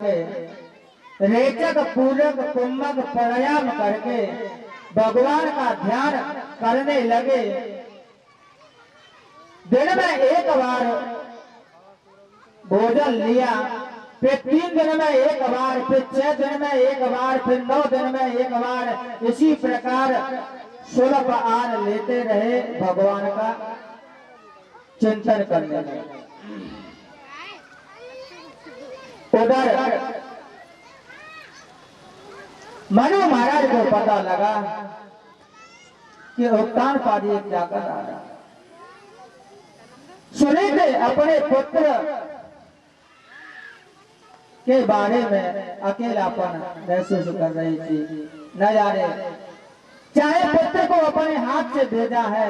करके रेचक पूरक कुंभक प्राणायाम करके भगवान का ध्यान करने लगे। दिन में एक बार भोजन लिया, फिर 3 दिन में एक बार, फिर 6 दिन में एक बार, फिर 9 दिन में एक बार, इसी प्रकार 16 बार लेते रहे, भगवान का चिंतन करने लगे। उधर मनु महाराज को पता लगा कि उत्तानपाद क्या कर रहा है। सुनीति अपने पुत्र के बारे में अकेलापन महसूस कर रही थी। न जाने चाहे पुत्र को अपने हाथ से भेजा है,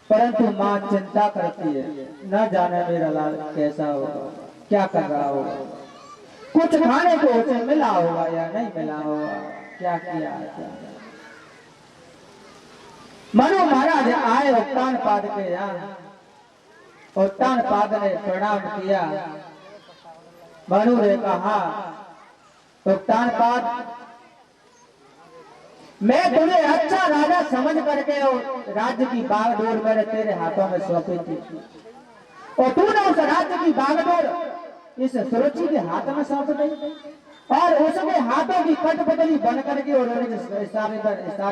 परंतु मां चिंता करती है, न जाने मेरा लाल कैसा होगा, क्या कर रहा होगा, कुछ खाने को उसे मिला होगा या नहीं मिला होगा, क्या किया है। मनु महाराज आए उत्तानपाद के यहाँ। उत्तानपाद ने प्रणाम किया। मनु ने कहा, उत्तानपाद, मैं तुम्हें अच्छा राजा समझ करके और राज्य की बागडोर मैंने तेरे हाथों में सौंपी थी, और तूने उस राज्य की बागडोर इस सुरुचि के हाथ में सौंप दी, और उसके हाथों की कठपुतली बन करके और इशारे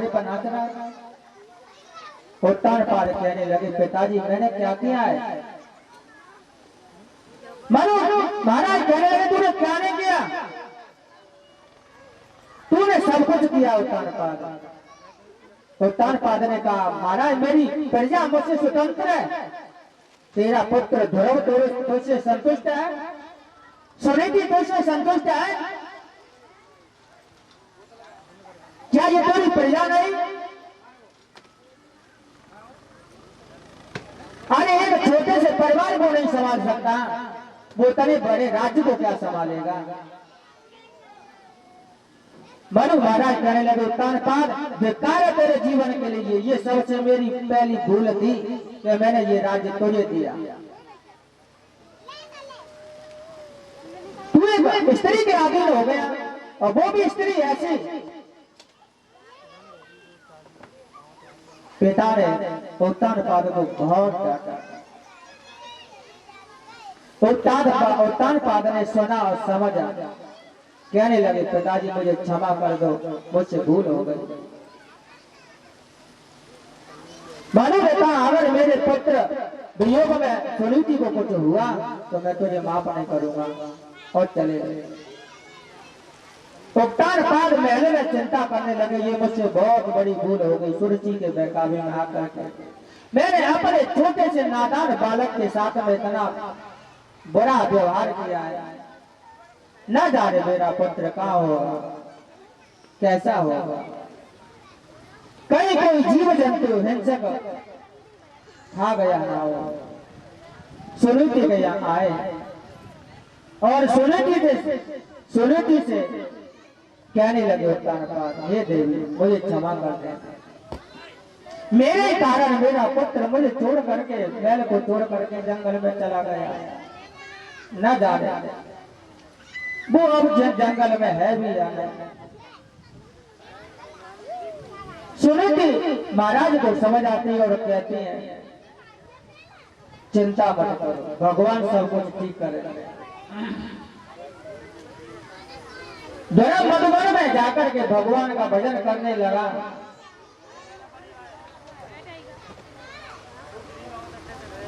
पर नाच रहा है। उत्तानपाद कहने लगे, पिताजी मैंने क्या किया है। मनु महाराज कहने लगे, तूने क्या नहीं किया, तूने सब कुछ किया। उत्तानपाद ने कहा, महाराज मेरी प्रजा मुझसे स्वतंत्र है, तेरा पुत्र ध्रुव तुझसे संतुष्ट है, सुनीति तुझसे संतुष्ट है, क्या ये तेरी प्रजा नहीं। अरे एक छोटे से परिवार को नहीं संभाल सकता, वो तभी बड़े राज्य को क्या संभालेगा। मनु महाराज कहने लगे, उत्तानपाद बेकार है तेरे जीवन के लिए, ये सबसे मेरी पहली भूल थी कि मैंने ये राज्य तुझे दिया। तू एक स्त्री के अधीन हो गया, और वो भी स्त्री ऐसी। पिता ने उत्तानपाद को बहुत डांटा। उत्तानपाद ने सुना और समझा, कहने लगे, पिताजी मुझे क्षमा कर दो, मुझसे भूल हो गई। मनु ने कहा, अगर मेरे पुत्र वियोग में सुनीति को कुछ हुआ तो मैं तुझे माफ नहीं करूंगा, और चले गए। उत्तानपाद महल में चिंता करने लगे, ये मुझसे बहुत बड़ी भूल हो गई, सुरुचि के बहकावे में आकर के मैंने अपने छोटे से नादान बालक के साथ में इतना बुरा व्यवहार किया है। न जाने मेरा पुत्र कहाँ होगा, कैसा होगा, कहीं कोई जीव जंतु हिंसक खा गया ना हो। सुनीति के यहाँ आए और सुनीति से कहने लगे, उत्तानपाद, हे देवी मुझे क्षमा कर दे, मेरे कारण मेरा पुत्र मुझे छोड़ करके, महल को छोड़ करके जंगल में चला गया, न जाने वो अब जंगल में है भी या नहीं। सुनीति महाराज को समझ आती है और कहती है, चिंता मत करो, भगवान सब कुछ ठीक करेंगे। ध्रुव मधुवन में जाकर के भगवान का भजन करने लगा।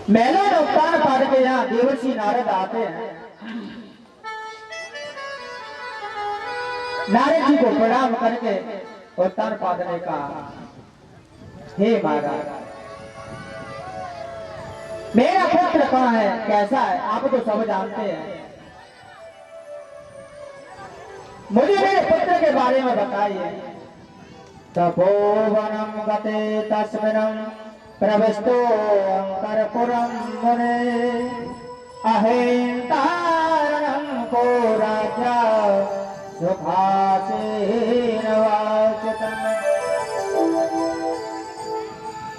महलों में उत्तानपाद के यहाँ देवर्षि नारद आते हैं। नारद जी को प्रणाम करके उत्तानपाद ने कहा, हे महाराज, मेरा पुत्र कहाँ है, कैसा है, आप तो सब जानते हैं, मुझे मेरे पुत्र के बारे में बताइए। तपोवनम गते तस्मिन् प्रविष्टो अंतरपुरम मुने अहेंतारणं को राजा सुखासीन वाचितम्।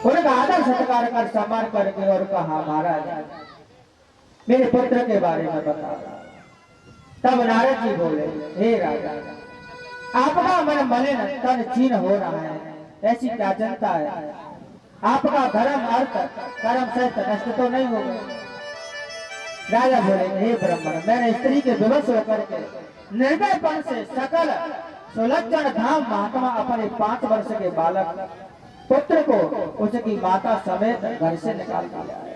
उनका आदर सत्कार कर सम्मान करके और कहा, महाराज मेरे पुत्र के बारे में बता। तब नारद जी बोले, हे राजा, आपका मन मलिन तन चीन हो रहा है, ऐसी क्या जनता है? आपका धर्म अर्थ कर्म सहित नष्ट तो नहीं होगा? राजा बोले, हे ब्राह्मण, मैंने स्त्री के विवश होकर के निर्दयपन से सकल सुलक्षण धाम महात्मा अपने 5 वर्ष के बालक पुत्र को उसकी माता समेत घर से निकाल दिया है।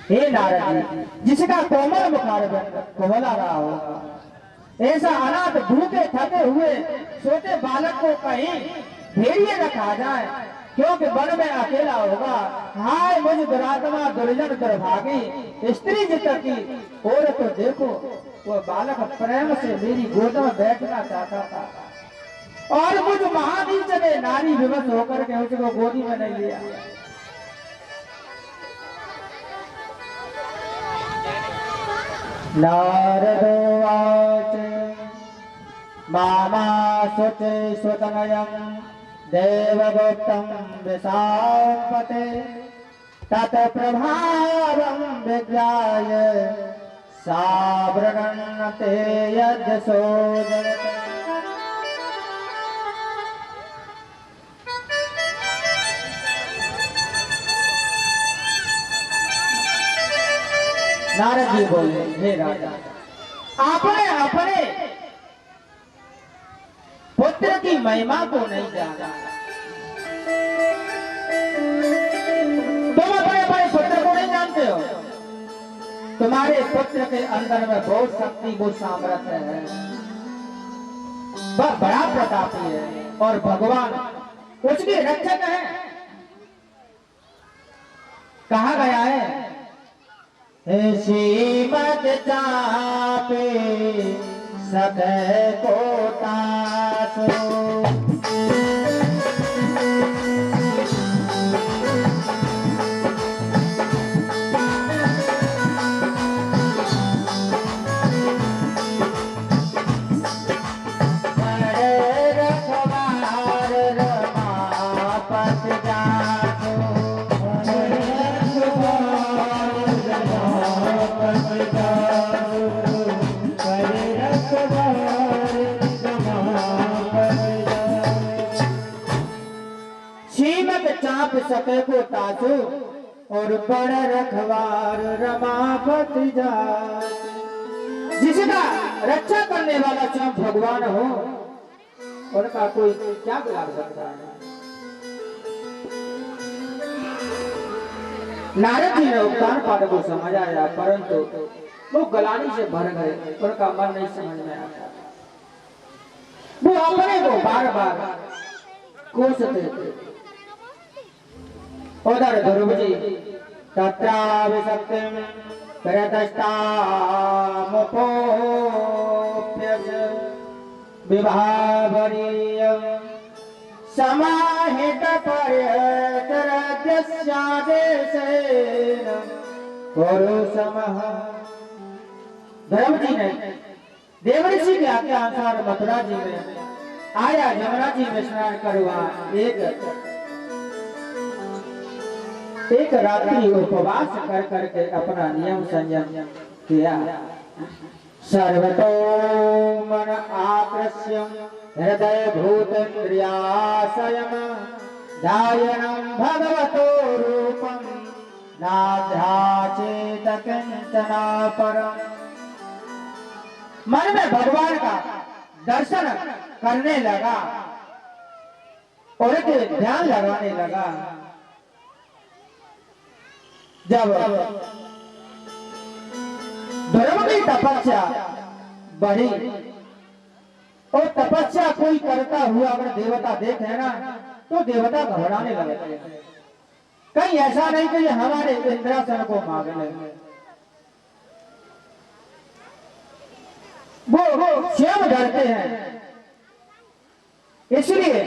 हे नारद जी, जिसका कोमल मुखारविंद कोमला रहा होगा, ऐसा अनाथ भूखे थके हुए छोटे बालक को कहीं भेड़िए न खा जाए, क्योंकि वन में अकेला होगा। हाय मुझ दुरात्मा दुर्जन दुर्भागी, स्त्री की और तो देखो, वो बालक प्रेम से मेरी गोद में बैठना चाहता था और मुझ महानीच ने नारी विवश होकर के उसको गोदी में नहीं लिया। नारदोवाच मामा सुते सुतनयम् देवगुप्तं विशाम्पते तत्प्रभावं विज्ञाय सावृणन्ते यद्यशो जगत्। नारद जी बोले, हे राजा, आपने अपने पुत्र की महिमा को नहीं जाना। तुम अपने अपने पुत्र को नहीं जानते हो। तुम्हारे पुत्र के अंदर में बहुत शक्ति, बहुत सामर्थ्य है, वह बड़ा प्रतापी है और भगवान उसके रक्षक है। कहा गया है, श्रीमद चापे सदै को तासो। चाप सके को ताजो और बड़ रखवार रमापति जा। जिसका रक्षा करने वाला स्वयं भगवान हो, उनका कोई क्या बिगाड़ सकता है? नारद जी ने उद्धार पाठ को समझ आया, परंतु वो गलानी से भर गए, उनका मन नहीं समझ में आता। वो अपने को बार बार कोसते थे। उधर ध्रुव जी तत्राविशक्तिं प्रदष्टामुपोप्यस विभावरीयं समाहित पर्यतरद्यस्यादेशेन पुरुषमः। ध्रुव जी ने देवर्षि के आज्ञा अनुसार मथुरा जी में आया, यमुना जी में स्नान करवा एक रात्रि उपवास कर करके अपना नियम संयम किया। सर्वतो मन आकृष्य हृदय भूतेन्द्रियाशयम् ध्यायनं भगवतो रूपं नाध्याचेत किंचन परम्। मन में भगवान का दर्शन करने लगा और ध्यान लगाने लगा। जब धर्म की तपस्या बढ़ी और तपस्या कोई करता हुआ अगर देवता देखे ना, तो देवता घबराने लगे। कहीं ऐसा नहीं कि हमारे इंद्रासन को मांग ले। वो स्वयं डरते हैं, इसलिए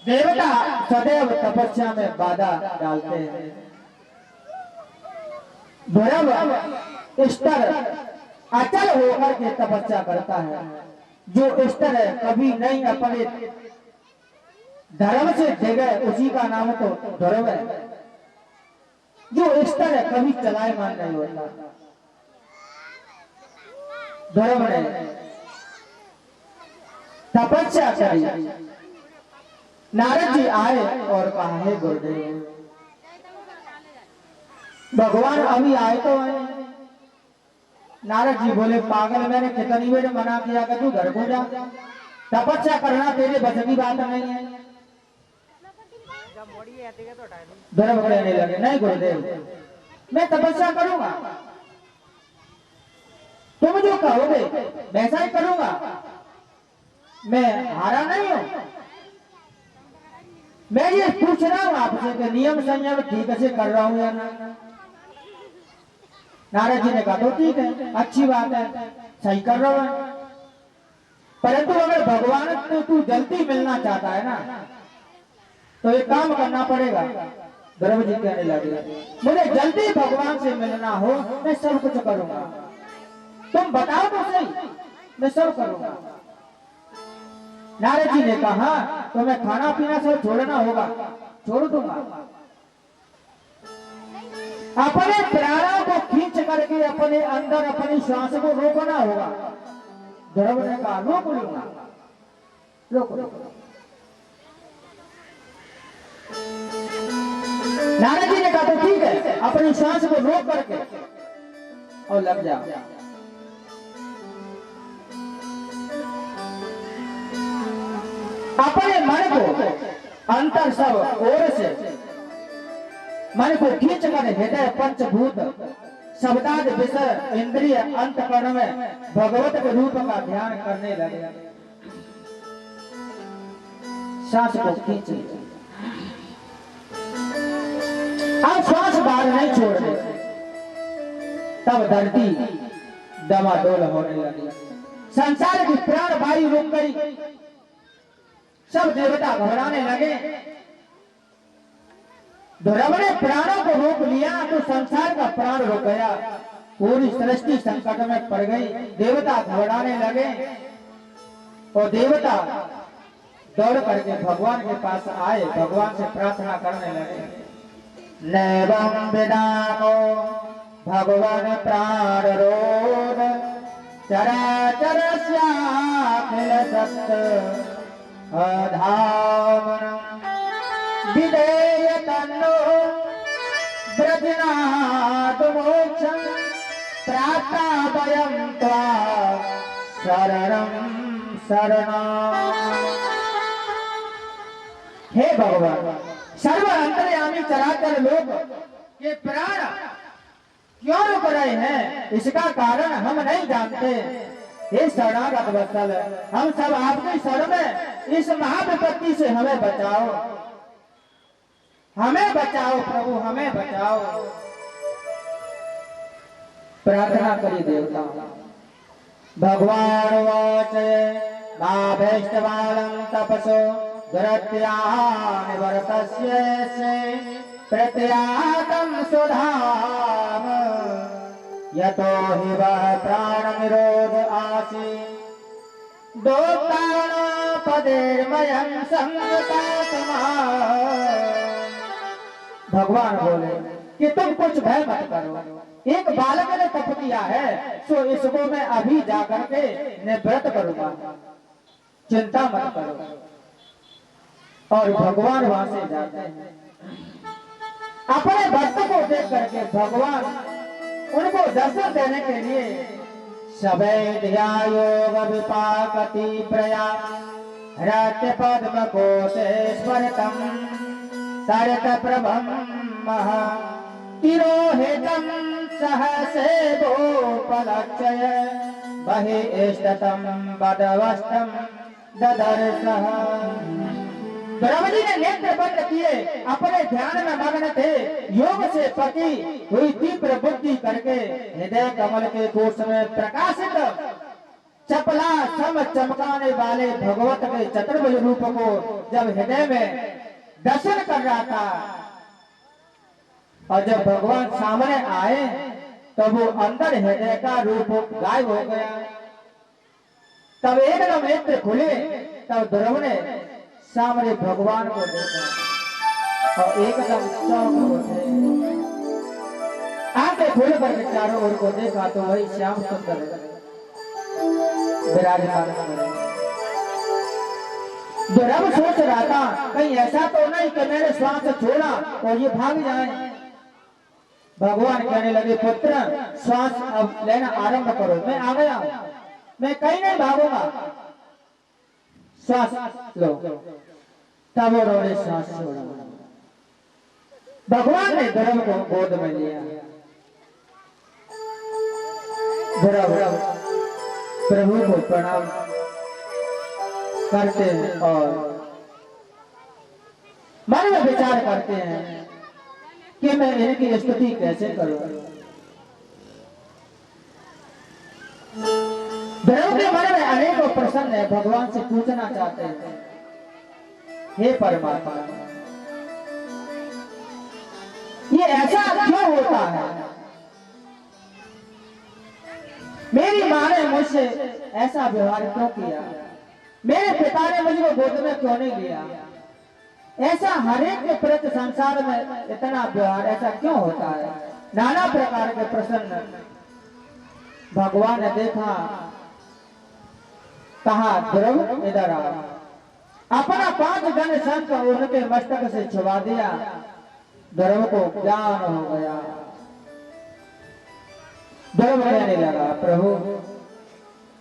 देवता सदैव तपस्या में बाधा डालते हैं। ध्रुव स्तर अचल होकर के तपस्या करता है। जो स्तर कभी नहीं अपने धर्म से जगह, उसी का नाम तो ध्रुव है। जो स्तर कभी चलायमान नहीं होता। ध्रुव ने तपस्या करी। नारद जी आए और कहा, हे गुरुदेव, भगवान अभी आए तो आए। नारद जी बोले, पागल, मैंने कितनी बार मना किया कि तू घर को जा, तपस्या करना तेरे बस की बात नहीं है। ध्रुव कहने लगे, नहीं गुरुदेव, मैं तपस्या करूंगा, तुम जो कहोगे वैसा ही करूंगा, मैं हारा नहीं हूं। मैं ये पूछ रहा हूं आपसे कि नियम संयम ठीक से कर रहा हूं या नहीं। नारद जी ने कहा, तो ठीक है, अच्छी बात है, सही कर रहा है, परंतु अगर भगवान को तू जल्दी मिलना चाहता है ना, तो एक काम करना पड़ेगा। ध्रुव जी कहने लगे, मुझे जल्दी भगवान से मिलना हो, मैं सब कुछ करूंगा, तुम बताओ तो सही, मैं सब करूंगा। नारद जी ने कहा, तो मैं खाना पीना सब छोड़ना होगा, छोड़ दूंगा, अपने प्राणों को खींच करके अपने अंदर अपनी श्वास को रोकना होगा। ध्रुव ने कहा, रोक लूंगा, रोक लूंगा। नारद जी ने कहा, तो ठीक है, अपनी श्वास को रोक करके और लग जा। अपने मन को अंतर सब ओर से मन को खींच कर हृदय पंचभूत शब्दाद विषय इंद्रिय अंतकरण में भगवत के रूप का ध्यान करने लगे। सांस को खींचे, अब श्वास बाहर नहीं छोड़ दे, तब धरती डमाडोल होने लगी, संसार की प्राण वायु रुक गई, सब देवता घबराने लगे। ध्रुव ने प्राणों को रोक लिया तो संसार का प्राण रुक गया, पूरी सृष्टि संकट में पड़ गई, देवता घबराने लगे और देवता दौड़ करके भगवान के पास आए, भगवान से प्रार्थना करने लगे। नैवं विदामो भगवान प्राण रोध चराचर स्याखिल सत्य अधामनम् विधेय तन्नो ब्रजनाथ मोक्षं प्राप्ता वयं त्वा शरणं शरणम्। हे भगवान, सर्व अंतर्यामी चराचर लोक के प्राण क्यों रुक रहे हैं, इसका कारण हम नहीं जानते। हे शरणागत वत्सल, हम सब आपकी शरण में, इस महाविपत्ति से हमें बचाओ, हमें बचाओ प्रभु, हमें बचाओ। प्रार्थना करी देवता। भगवान वाच नाभीष्टवालं तपसो दुरत्यानिवर्तस्य प्रत्यातं सुधाम यतो हि वह प्राण निरोध आसी दोताणपदेर्मयं संगतात्मा। भगवान बोले कि तुम कुछ भय मत करो, एक बालक ने तप किया है, सो इसको मैं अभी जाकर के निवृत्त करूंगा, चिंता मत करो। और भगवान वहां से जाते हैं, अपने भक्त को देख करके भगवान उनको दर्शन देने के लिए सवै ध्यायोग विपाकति प्रया हृत्य पद्म कोशे स्मरतम सरत प्रभम महा तिरोहितम सहसे गोपलक्षय बहि इष्टतम बदवस्तम ददर्शः। ध्रुव जी ने नेत्र बंद किए, अपने ध्यान में मग्न थे, योग से पकी हुई तीव्र बुद्धि करके हृदय कमल के कोष में प्रकाशित चपला सम चमकाने वाले भगवत के चतुर्भुज रूप को जब हृदय में दर्शन कर रहा था, और जब भगवान सामने आए तब वो अंदर हृदय का रूप गायब हो गया। तब एकदम नेत्र खुले, तब ध्रुव ने सामने भगवान को देखा और एकदम चौंक उठे, आंखें खोल करके चारों ओर को देखा तो वही श्याम सुंदर विराजमान करें। ध्रुव सोच रहा था कहीं ऐसा तो नहीं कि मैंने श्वास छोड़ा और ये भाग जाए। भगवान कहने लगे, पुत्र श्वास अब लेना आरंभ करो, मैं आ गया, मैं कहीं नहीं भागूंगा, श्वास लो। तब उन्होंने श्वास छोड़ा। भगवान ने ध्रुव को गोद में लिया। ध्रुव प्रभु को प्रणाम करते हैं और मन में विचार करते हैं कि मैं इनकी स्तुति कैसे करूं। ध्रुव के मन में अनेकों प्रश्न है, भगवान से पूछना चाहते हैं, हे परमात्मा ये ऐसा क्यों होता है? मेरी मां ने मुझसे ऐसा व्यवहार क्यों किया? मेरे पिता ने मुझे गोद में क्यों नहीं लिया? ऐसा हर एक के प्रति संसार में इतना व्यवहार ऐसा क्यों होता है? नाना प्रकार के प्रश्न भगवान ने देखा, कहा ध्रुव इधर आ। अपना 5 गण शंख उनके मस्तक से छुआ दिया। ध्रुव को ज्ञान हो गया। ध्रुव कहने लगा, प्रभु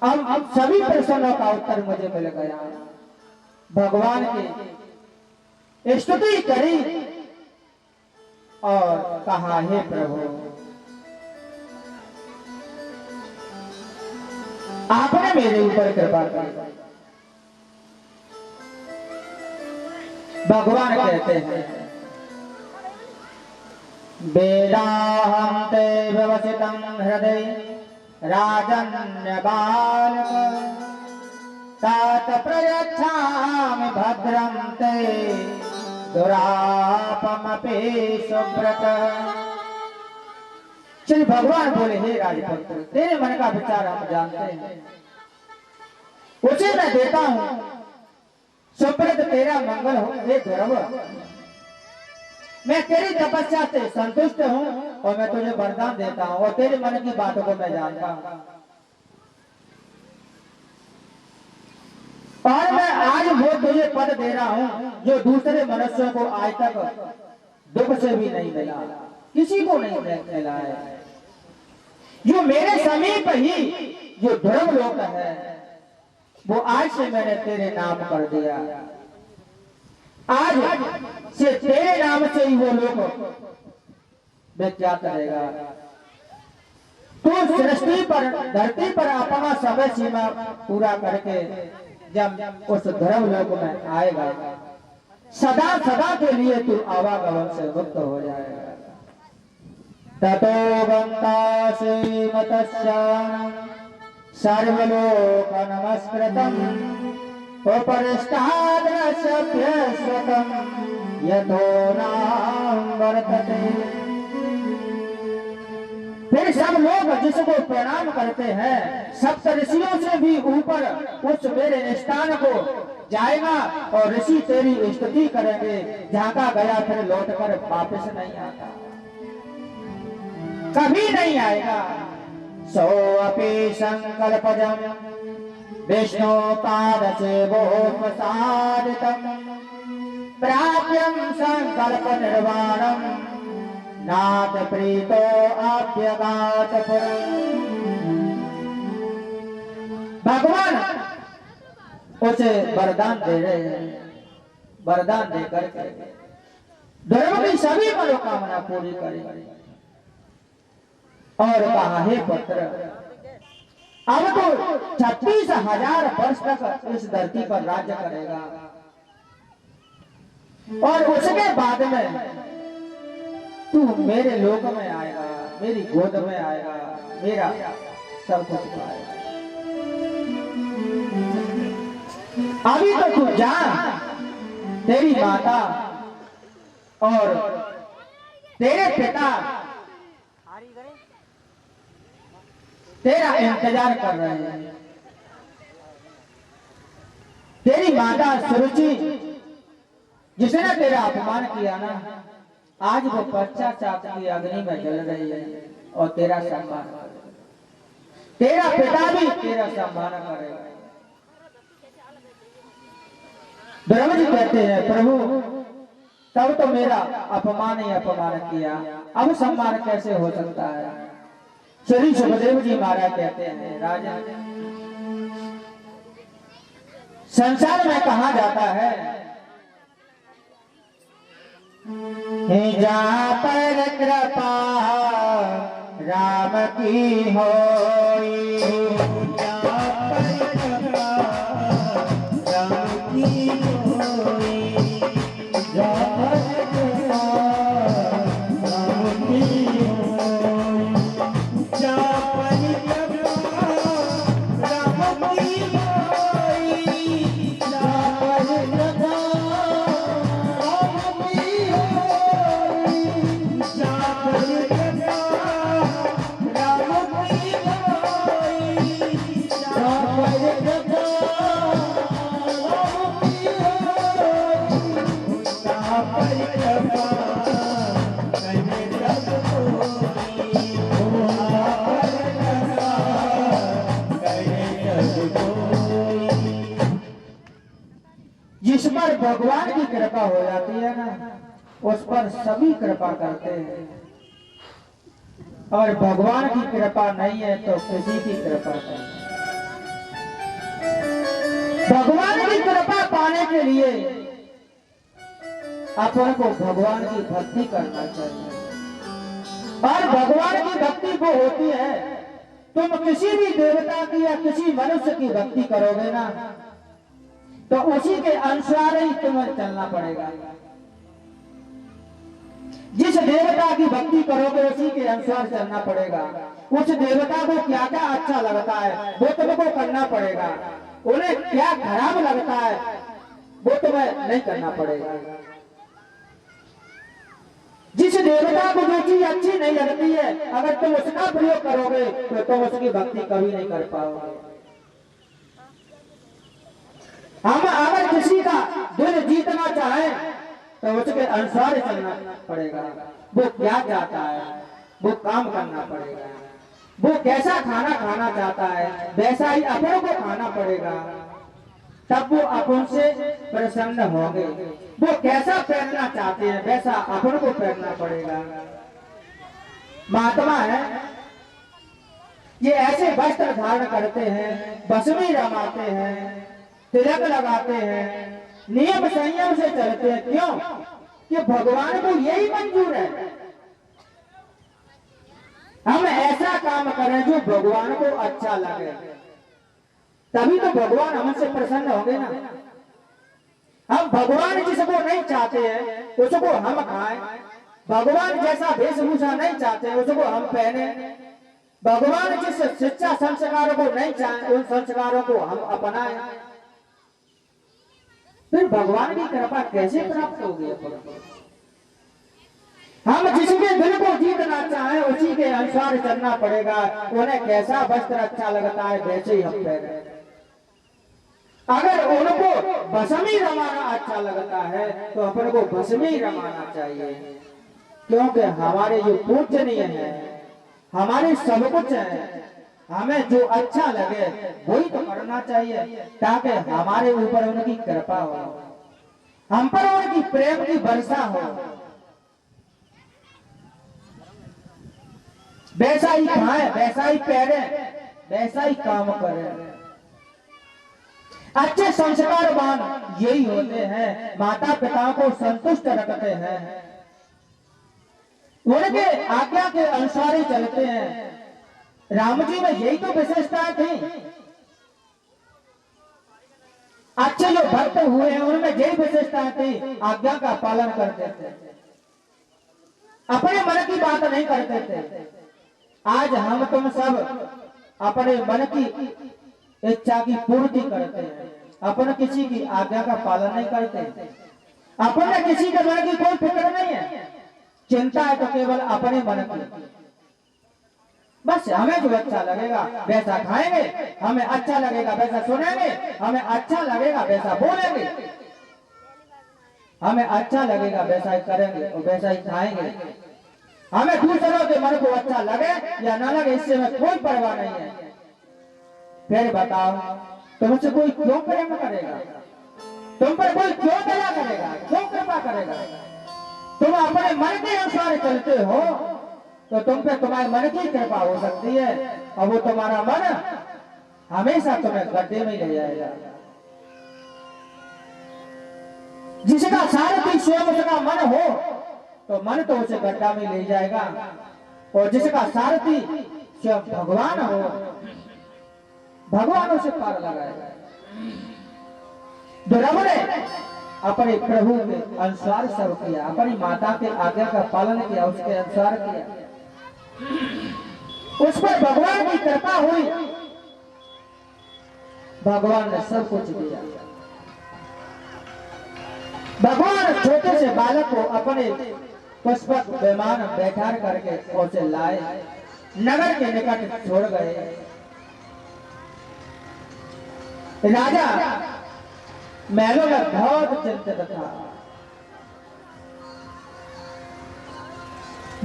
अब सभी प्रश्नों का उत्तर मुझे मिल गया। भगवान की स्तुति करी और कहा, हे प्रभु आपने मेरे ऊपर कृपा की। भगवान कहते हैं, वेदाहं ते व्यवसितं हृदय राजन्य बालक तात प्रयच्छामि भद्रं ते दुरापमपि सुव्रत। श्री भगवान बोले, हे राजपुत्र तेरे मन का विचार हम जानते हैं, उसे मैं देता हूं। सुव्रत तेरा मंगल हो हे ध्रुव। मैं तेरी तपस्या से संतुष्ट हूं और मैं तुझे वरदान देता हूं और तेरे मन की बातों को मैं जानता हूं। और मैं आज वो तुझे पद दे रहा हूं जो दूसरे मनुष्यों को आज तक दुख से भी नहीं मिला, किसी को नहीं मिला है। जो मेरे समीप ही जो ध्रुव लोक है वो आज से मैंने तेरे नाम कर दिया। आज से तेरे नाम से ही वो लोग विख्यात रहेगा। तू सृष्टि पर धरती पर अपना समय सीमा पूरा करके जब उस ध्रुव लोक में आएगा, सदा सदा के लिए तू आवागमन से मुक्त हो जाएगा। ततो गंतासि मतस्यानं सर्वलोक नमस्कृतम् उपरिष्टाद्रश्यप्यस्वतं यतो नाम वर्तते। फिर सब लोग जिसको प्रणाम करते हैं सप्त ऋषियों से भी ऊपर उस मेरे स्थान को जाएगा और ऋषि तेरी स्तुति करेंगे। जहाँ का गया फिर लौट कर वापस नहीं आता, कभी नहीं आएगा। सोऽपि संकल्पजं विष्णु पादसेवोपसादितं प्राप्यं संकल्प निर्वाणं नाथ प्रीतो आप्यगात पुरम्। भगवान उसे वरदान दे रहे हैं, वरदान देकर ध्रुव की सभी मनोकामना पूरी करेंगे। और कहा, हे पुत्र अब तो 36,000 वर्ष तक इस धरती पर राज्य करेगा और उसके बाद में तू मेरे लोक में आएगा, मेरी गोद में आएगा, मेरा सब कुछ पाएगा। अभी तो तू जा, तेरी माता और तेरे पिता तेरा इंतजार कर रहे हैं। तेरी माता सुरुचि जिसने तेरा अपमान किया ना, आज वो पश्चाताप की अग्नि में जल रही है और तेरा सम्मान। तेरा पिता भी तेरा सम्मान करेगा। ब्रह्म जी कहते हैं प्रभु तब तो मेरा अपमान ही अपमान किया, अब सम्मान कैसे हो सकता है। श्री सुखदेव जी महाराज कहते हैं राजा संसार में कहा जाता है जहाँ पर कृपा राम की होई, जहाँ पर कृपा राम की होई, जहाँ पर कृपा राम की होई, जहाँ पर कृपा राम की होई, जहाँ पर कृपा राम की होई, जहाँ पर कृपा राम की होई, जहाँ पर कृपा राम की होई, जहाँ पर कृपा कहे जग कोई, वहाँ पर कृपा कहे जग कोई। जिस पर भगवान की कृपा हो जाती है ना उस पर सभी कृपा करते हैं, और भगवान की कृपा नहीं है तो किसी की कृपा नहीं। भगवान की कृपा पाने के लिए अपन को भगवान की भक्ति करना चाहिए, और भगवान की भक्ति वो होती है तुम किसी भी देवता की या किसी मनुष्य की भक्ति करोगे ना तो उसी के अनुसार ही तुम्हें चलना पड़ेगा। जिस देवता की भक्ति करोगे उसी के अनुसार चलना पड़ेगा। उस देवता को क्या क्या अच्छा लगता है वो तुमको करना पड़ेगा, उन्हें क्या खराब लगता है वो तुम्हें नहीं करना पड़ेगा। जिस देवता को जो चीज अच्छी नहीं लगती है अगर तुम उसका प्रयोग करोगे तो तुम उसकी भक्ति कभी नहीं कर पाओगे। हम अगर किसी का दिल जीतना चाहें तो उसके अनुसार चलना पड़ेगा। वो क्या चाहता है वो काम करना पड़ेगा, वो कैसा खाना खाना चाहता है वैसा ही अपनों को खाना पड़ेगा, तब वो अपन से प्रसन्न होंगे। वो कैसा पहनना चाहते हैं वैसा अपन को पहनना पड़ेगा। महात्मा है ये ऐसे वस्त्र धारण करते हैं, भस्मी रमाते हैं, तिलक लगाते हैं, नियम संयम से चलते हैं। क्यों कि भगवान को यही मंजूर है। हम ऐसा काम करें जो भगवान को अच्छा लगे, तभी तो भगवान हमसे प्रसन्न होंगे ना। हम भगवान जिसको नहीं चाहते हैं उसको हम खाएं, भगवान जैसा वेशभूषा नहीं चाहते हैं उसको हम पहने, भगवान जिस शिक्षा संस्कारों को नहीं चाहते उन संस्कारों को हम अपनाएं, फिर भगवान की कृपा कैसे प्राप्त होगी। हम जिसके दिल को जीतना चाहें उसी के अनुसार चलना पड़ेगा। उन्हें कैसा वस्त्र अच्छा लगता है वैसे ही हम पहने। अगर उनको भस्मी रमाना अच्छा लगता है तो अपन को भस्मी रमाना चाहिए, क्योंकि हमारे जो पूजनीय है हमारे सब कुछ है, हमें जो अच्छा लगे वही तो करना चाहिए ताकि हमारे ऊपर उनकी कृपा हो, हम पर उनकी प्रेम की वर्षा हो। वैसा ही खाएं, वैसा ही पहने, वैसा ही काम करें। अच्छे संस्कारवान यही होते हैं, माता पिता को संतुष्ट रखते हैं, उनके आज्ञा के अनुसार ही चलते हैं। राम जी में यही तो विशेषताएं थी। अच्छे जो भक्त हुए हैं उनमें यही विशेषताएं थी, आज्ञा का पालन करते थे, अपने मन की बात नहीं करते थे। आज हम तुम सब अपने मन की इच्छा की पूर्ति करते हैं, अपन किसी की आज्ञा का पालन नहीं करते। अपने किसी के मन की कोई फिक्र नहीं है, चिंता है तो केवल अपने मन की। बस हमें जो अच्छा लगेगा वैसा खाएंगे, हमें अच्छा लगेगा वैसा सुनेंगे, हमें अच्छा लगेगा वैसा बोलेंगे, हमें अच्छा लगेगा वैसा ही करेंगे और वैसा ही खाएंगे। हमें दूसरों के मन को अच्छा लगे या ना लगे इससे हमें कोई परवाह नहीं है। फिर बताओ तुमसे कोई क्यों प्रेम करेगा, तुम पर कोई क्यों दया करेगा, क्यों कृपा करेगा? तुम अपने मन के अनुसार चलते हो तो तुम पे तुम्हारे मन की कृपा हो सकती है, और वो तुम्हारा मन हमेशा तुम्हें गड्ढे में ले जाएगा। जिसका सारथी स्वयं उसका मन हो तो मन तो उसे गड्ढा में ले जाएगा, और जिसका सारथी स्वयं भगवान हो, भगवान उसे पार लगाएगा। ध्रुव ने अपने प्रभु के अनुसार सब किया, अपनी माता के आज्ञा का पालन किया, उसके अनुसार किया, उस पर भगवान की कृपा हुई, भगवान ने सब कुछ दिया। भगवान छोटे से बालक को अपने पुष्पक विमान बैठा करके उसे लाए, नगर के निकट छोड़ गए। राजा महलों में बहुत चिंतित था।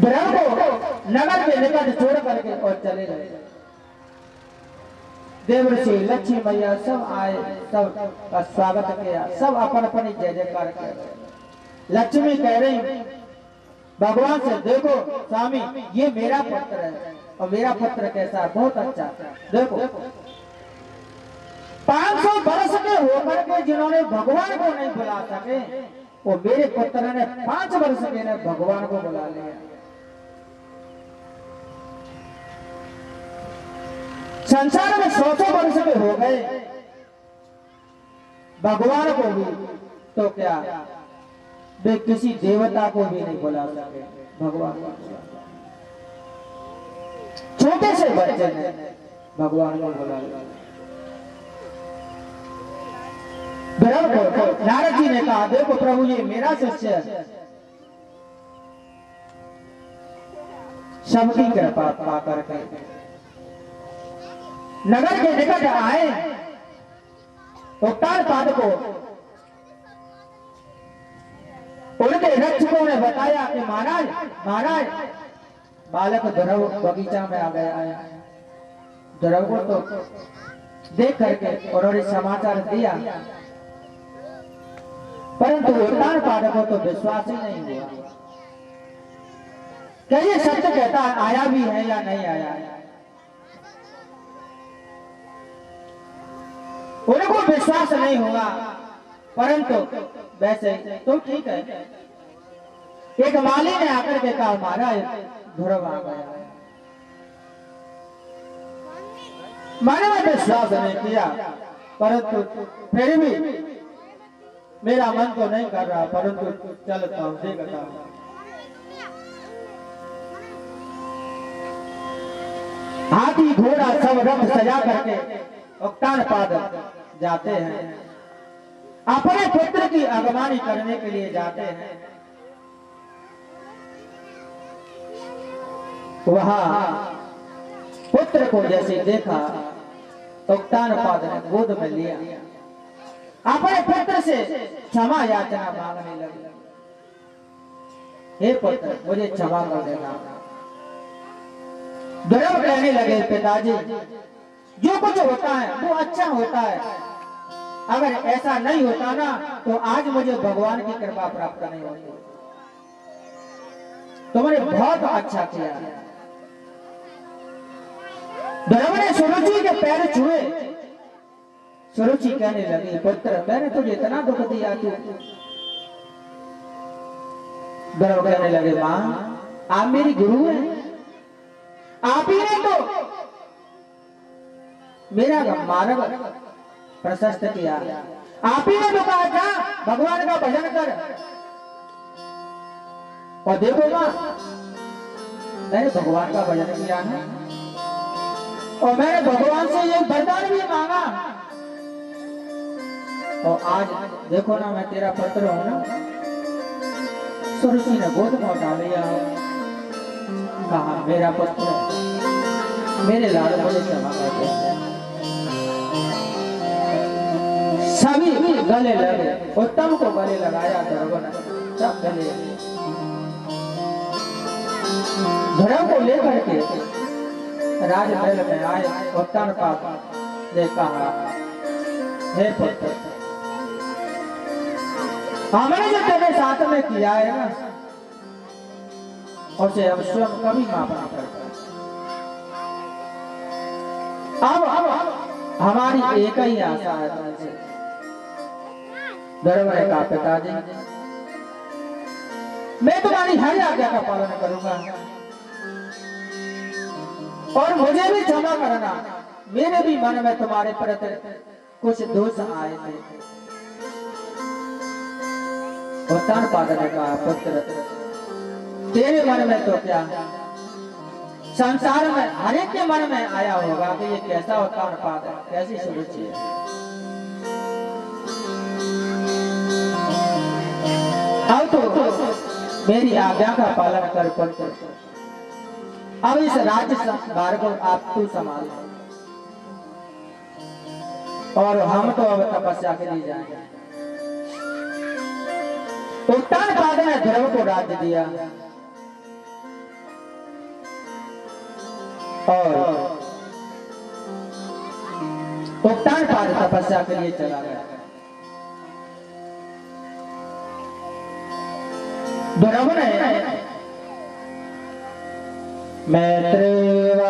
ध्रुव को नगर के निकट छोड़ करके और चले गए। देवर्षि लक्ष्मी मैया सब आए, सब का स्वागत किया, सब अपन अपनी जय जयकार कर। लक्ष्मी कह रही भगवान से, देखो स्वामी ये मेरा पुत्र है, और मेरा पुत्र कैसा, बहुत अच्छा, देखो 500 वर्ष के होकर के जिन्होंने भगवान को नहीं बुला सके, वो मेरे पुत्र ने 5 वर्ष के ने भगवान को बुला लिया। संसार में 100 वर्ष के हो गए, भगवान को भी तो क्या वे किसी देवता को भी नहीं बुला सके, भगवान को छोटे से बच्चे ने भगवान को बुला लिया। नारद जी ने कहा, देखो प्रभु ये मेरा शिष्य है, सबकी कृपा पा करके नगर के निकट आए। उत्तानपाद को उनके रक्षकों ने बताया कि महाराज महाराज बालक ध्रुव बगीचा में आ गया है। ध्रुव को तो देख करके उन्होंने समाचार दिया, परंतु उत्तानपाद को तो विश्वास ही नहीं हुआ। क्या ये सत्य कहता है, आया भी है या नहीं आया है? उनको विश्वास नहीं हुआ, परंतु वैसे तो ठीक है। एक माली ने आकर के कहा, महाराज ध्रुव आ गया। मैंने विश्वास नहीं किया, परंतु फिर भी मेरा मन तो नहीं कर रहा, परंतु चलता हूं, देखता हूं। हाथी घोड़ा सब रथ सजा करके उत्तानपाद जाते हैं, अपने पुत्र की अगवानी करने के लिए जाते हैं। वहां पुत्र को जैसे देखा, उत्तानपाद ने गोद में लिया, अपने पुत्र से क्षमा याचना मांगने लगे। हे पुत्र मुझे क्षमा कर देना। ध्रुव कहने लगे, पिताजी जो कुछ होता है वो अच्छा होता है, अगर ऐसा नहीं होता ना तो आज मुझे भगवान की कृपा प्राप्त नहीं होती। तुमने बहुत अच्छा किया। ध्रुव ने सुरुचि के पैर छुए। सुरुचि कहने लगी, पुत्र मैंने तुझे इतना दुख दिया तू। ध्रुव कहने लगे, मां आप मेरी गुरु हैं, आप ही ने तो मेरा मार्ग प्रशस्त किया, आप ही ने तो कहा था भगवान का भजन कर। और देखो मां मैंने भगवान का भजन किया है, और मैंने भगवान से ये वरदान भी मांगा, और आज देखो ना मैं तेरा पुत्र हूं ना। सुरुचि ने गोद में उठा लिया, कहा मेरा पुत्र मेरे लाल मुझे क्षमा कर दे। सभी गले लगे, उत्तम को गले लगाया ध्रुव ने, सब गले। ध्रुव को लेकर के राजमहल में आए उत्तानपाद। ने कहा, हे पुत्र, हमने जो तेरे साथ में किया है ना, उसे अब स्वयं कभी माफ नहीं करता। अब हमारी एक ही आशा है तुमसे। ध्रुव ने कहा, पिताजी, मैं तुम्हारी हर आज्ञा का पालन करूंगा और मुझे भी क्षमा करना। मेरे भी मन में तुम्हारे प्रति कुछ दोष आए थे। उत्तानपाद ने कहा, पुत्र, तेरे मन में तो क्या, संसार में हर एक के मन में आया होगा कि ये कैसा उत्तानपाद है, कैसी सुरुचि है। अब तो मेरी आज्ञा का पालन कर पुत्र। अब इस राज्य भार को आप तू संभाल और हम तो अब तपस्या के लिए जाएंगे। उत्तानपाद ने ध्रुव को राज्य दिया और उत्तानपाद तपस्या के लिए चला गया। ध्रुव ने मैत्रेवाचयः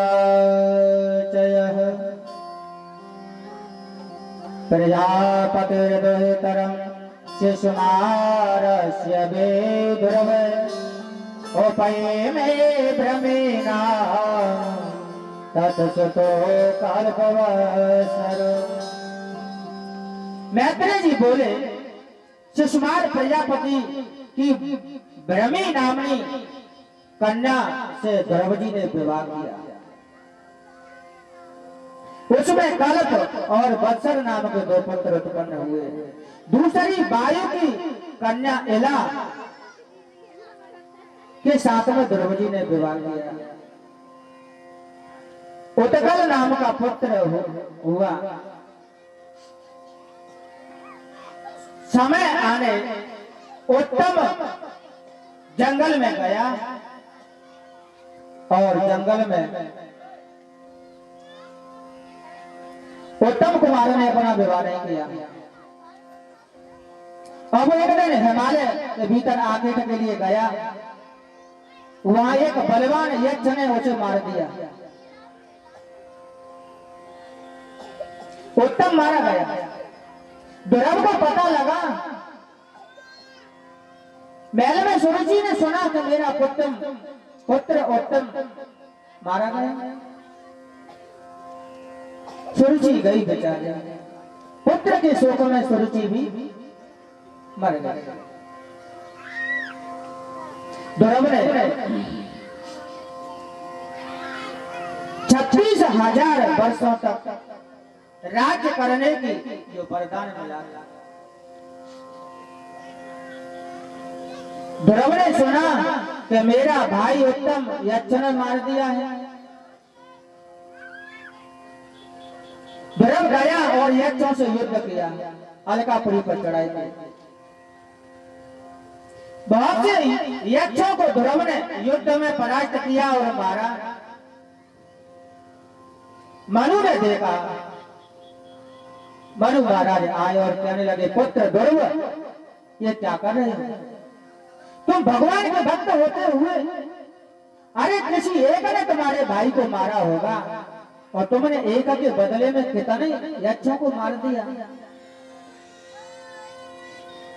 प्रजापतिर्दुहितरं शिशुनारस्य ध्रुव उपैमे भ्रमेणा तत्सुतो कल्पवत्सरो। मैत्रेय जी बोले, शिशुनार प्रजापति की भ्रमी नामनी कन्या से ध्रुव जी ने विवाह किया। उसमें कल्प और वत्सर नाम के दो पुत्र उत्पन्न हुए। दूसरी वायु की कन्या इला के साथ में ध्रुव जी ने विवाह किया। उत्कल नाम का पुत्र हुआ। समय आने उत्तम जंगल में गया और जंगल में उत्तम कुमार ने अपना विवाह नहीं किया। अब एक दिन हिमालय के भीतर आकेट के लिए गया। वहां एक बलवान यक्ष ने उसे मार दिया। उत्तम मारा गया। ध्रुव को पता लगा। महल में सुरुचि ने सुना कि मेरा पुत्र उत्तम मारा गया। सुरुचि गई बेचारी। पुत्र के शोक में सुरुचि भी मर गई। ध्रुव ने 36,000 वर्षों तक राज्य करने की जो वरदान मिला। ध्रुव ने सुना कि मेरा भाई उत्तम यक्ष ने मार दिया है। ध्रुव गया और यक्षों से युद्ध किया। अलकापुरी पर चढ़ाई की। बहुत से यक्षों को ध्रुव ने युद्ध में पराजित किया और मारा। मनु ने देखा। मनु महाराज आए और कहने लगे, पुत्र ध्रुव, ये क्या कर रहे हो? तुम भगवान के भक्त होते हुए, अरे किसी एक ने तुम्हारे भाई को मारा होगा और तुमने एक के बदले में कितने यक्षों को मार दिया।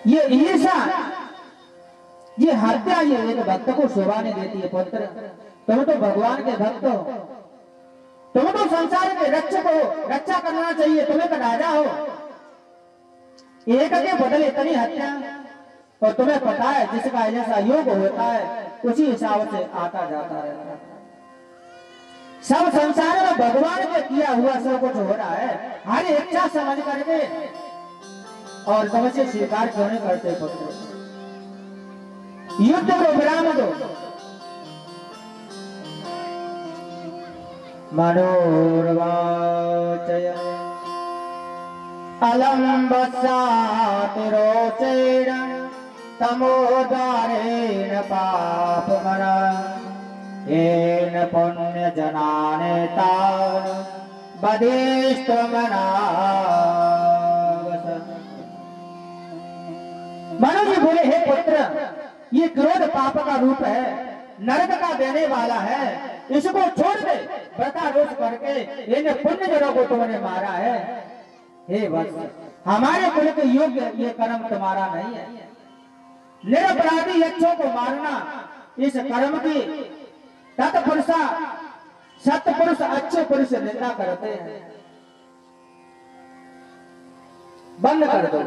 ये ईर्षा, ये हत्या, ये एक भक्त को शोभा नहीं देती है। पुत्र, तुम तो भगवान के भक्त हो। तुम तो संसार के रक्षक हो। रक्षा करना चाहिए। तुम्हें तो राजा हो। एक के बदले इतनी हत्या। और तुम्हें पता है जिसका जैसा योग होता है उसी हिसाब से आता जाता है। सब संसार में भगवान के किया हुआ सब कुछ हो रहा है। हर इच्छा समझ करके और समझे स्वीकार क्यों नहीं करते? पुत्र, युद्ध को विराम दो। मनोर्वाचय अलम बसातिरोचेण तमोदारेण पापमरा येन पुण्य जनाने तान मनु जी बोले, हे पुत्र, ये क्रोध पाप का रूप है, नरक का देने वाला है, इसको छोड़ दे। व्रतारोध करके इन पुण्य जनों को तुमने मारा है। हे वत्स, हमारे कुल के योग्य ये कर्म तुम्हारा नहीं है। निरपराधी यक्षों को मारना इस कर्म की तत्पुरुषा सत्पुरुष अच्छे पुरुष निंदा करते हैं। बंद कर दो,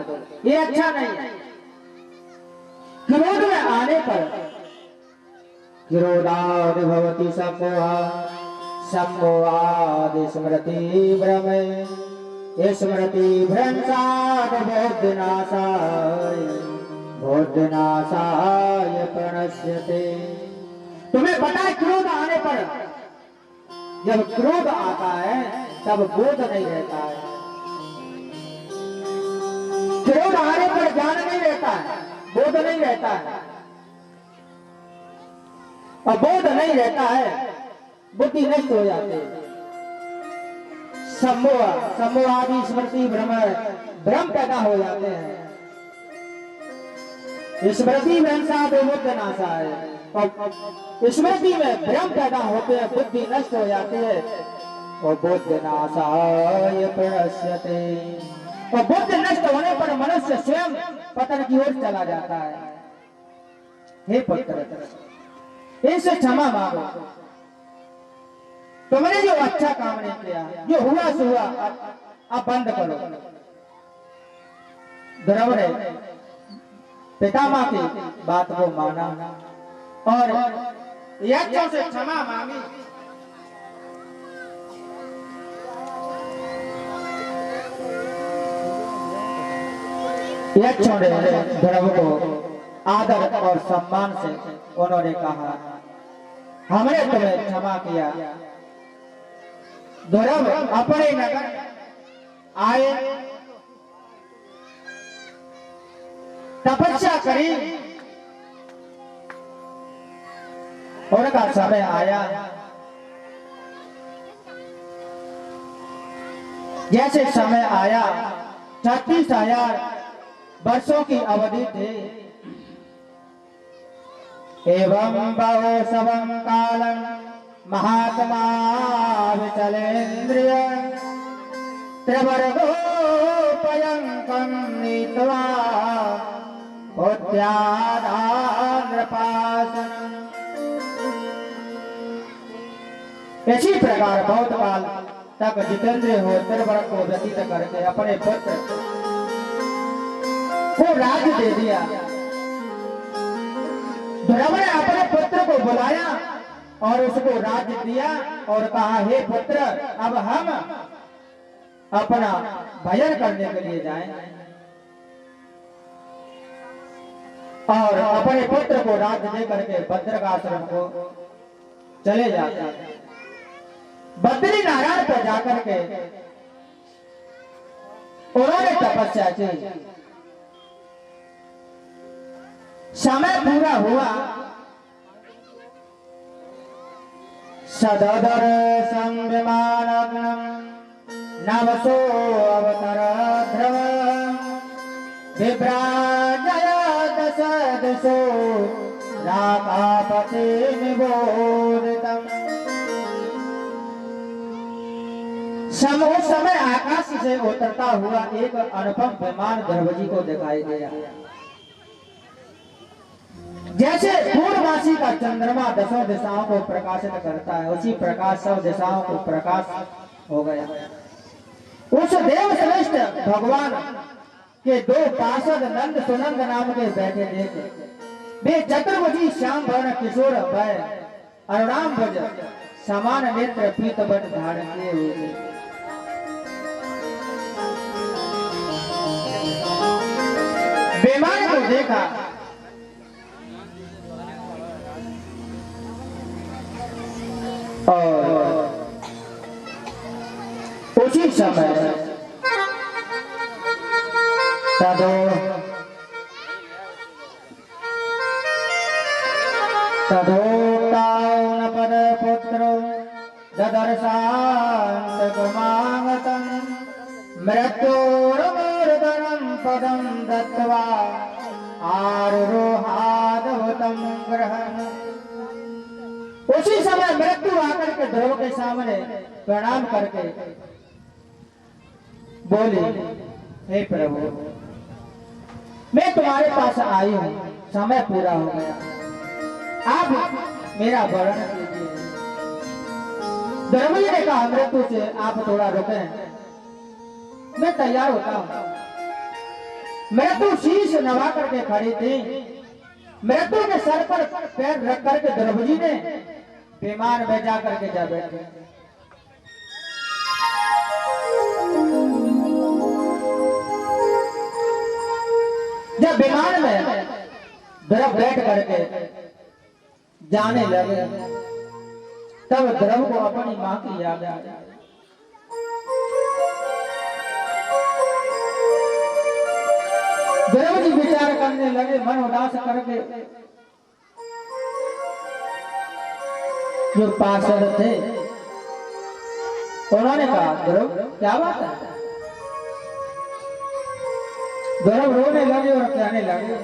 ये अच्छा नहीं है। क्रोध में आने पर क्रोधाद भवति संमोहा, संमोहाद स्मृति भ्रमे, स्मृति भ्रंशाद बोधनाशाय, बोधनाशाय प्रणश्यते। तुम्हें पता है क्रोध आने पर, जब क्रोध आता है तब बोध नहीं रहता है। क्रोध आने पर ज्ञान नहीं रहता है, बोध नहीं रहता है। और बोध नहीं रहता है, बुद्धि नष्ट हो जाती है। सम्मोह आदि स्मृति भ्रम पैदा हो जाते हैं। स्मृति नाशा है, और स्मृति में भ्रम पैदा होते हैं, बुद्धि नष्ट हो जाती है। और बुद्धि नाशाय प्रणश्यते, और बुद्धि नष्ट होने पर मनुष्य स्वयं पतन की ओर चला जाता है। हे पुत्र, इनसे क्षमा मांगो। तुमने जो अच्छा काम नहीं किया, जो हुआ सो हुआ, अब बंद करो। ध्रुव ने पितामह की बात को माना और यक्षों से क्षमा मांगी। यक्षों ने ध्रुव को आदर और सम्मान से उन्होंने कहा, हमने तुम्हें क्षमा किया। ध्रुव अपने नगर आए, तपस्या करी, उनका समय आया। जैसे समय आया, 36,000 वर्षों की अवधि थी। एवं बहु सबं कालं महात्मा विचलेन्द्रिय, त्रिवर्गोपयंकं नीत्वा बुद्ध्यादानृपासनम्। इसी प्रकार बहुत काल तक जितेंद्रिय हो त्रिवर्ग को व्यतीत करके अपने पुत्र को राज्य दे दिया। ध्रुव ने अपने पुत्र को बुलाया और उसको राज्य दिया और कहा, हे पुत्र, अब हम अपना भजन करने के लिए जाएं। और अपने पुत्र को राज्य दे करके बद्रिकाश्रम को चले जाते हैं। बद्री नारायण पर जाकर के उन्होंने तपस्या की। समय पूरा हुआ, सददर संविमानग्नम नवसो अवतर ध्रुव, विभ्राजय दश दिशो राकापति निबोधितम्। समय आकाश से उतरता हुआ एक अनुपम विमान ध्रुव जी को दिखाई दिया। जैसे पूर्ववासी का चंद्रमा 10 दिशाओं को प्रकाशित करता है, उसी प्रकार सब दिशाओं को प्रकाश हो गया। उस देव श्रेष्ठ भगवान के 2 पार्षद नंद सुनंद नाम के बैठे देखे। वे चतुर्भुजी श्याम वर्ण किशोर भय अरुणाम भज समान नेत्र पीतवट धारण किए हुए। विमान को देखा, और उसी समय तदोक्ताउन पद पुत्र ददर्शांत कुमार मृत्योर्मूर्धनं पदं दत्त्वा आरोहादवतं ग्रहण। उसी समय मृत्यु आकर के ध्रुव के सामने प्रणाम करके बोली, हे प्रभु, मैं तुम्हारे पास आई हूं, समय पूरा हो गया, आप मेरा वर्णन कीजिए। ध्रुव जी ने कहा, मृत्यु से आप थोड़ा रुके, मैं तैयार होता हूं। मृत्यु शीश नवा करके खड़ी थी। मृत्यु के सर पर पैर रख करके ध्रुव जी ने विमान में जा करके जा बैठे। जब विमान में ध्रुव बैठ करके जाने लगे, तब ध्रुव को अपनी मां की याद आ गई। ध्रुव जी विचार करने लगे, मन उदास करके। जो पार्षद थे उन्होंने कहा, ध्रुव क्या बात है? ध्रुव रोने लगे और कहने लगे,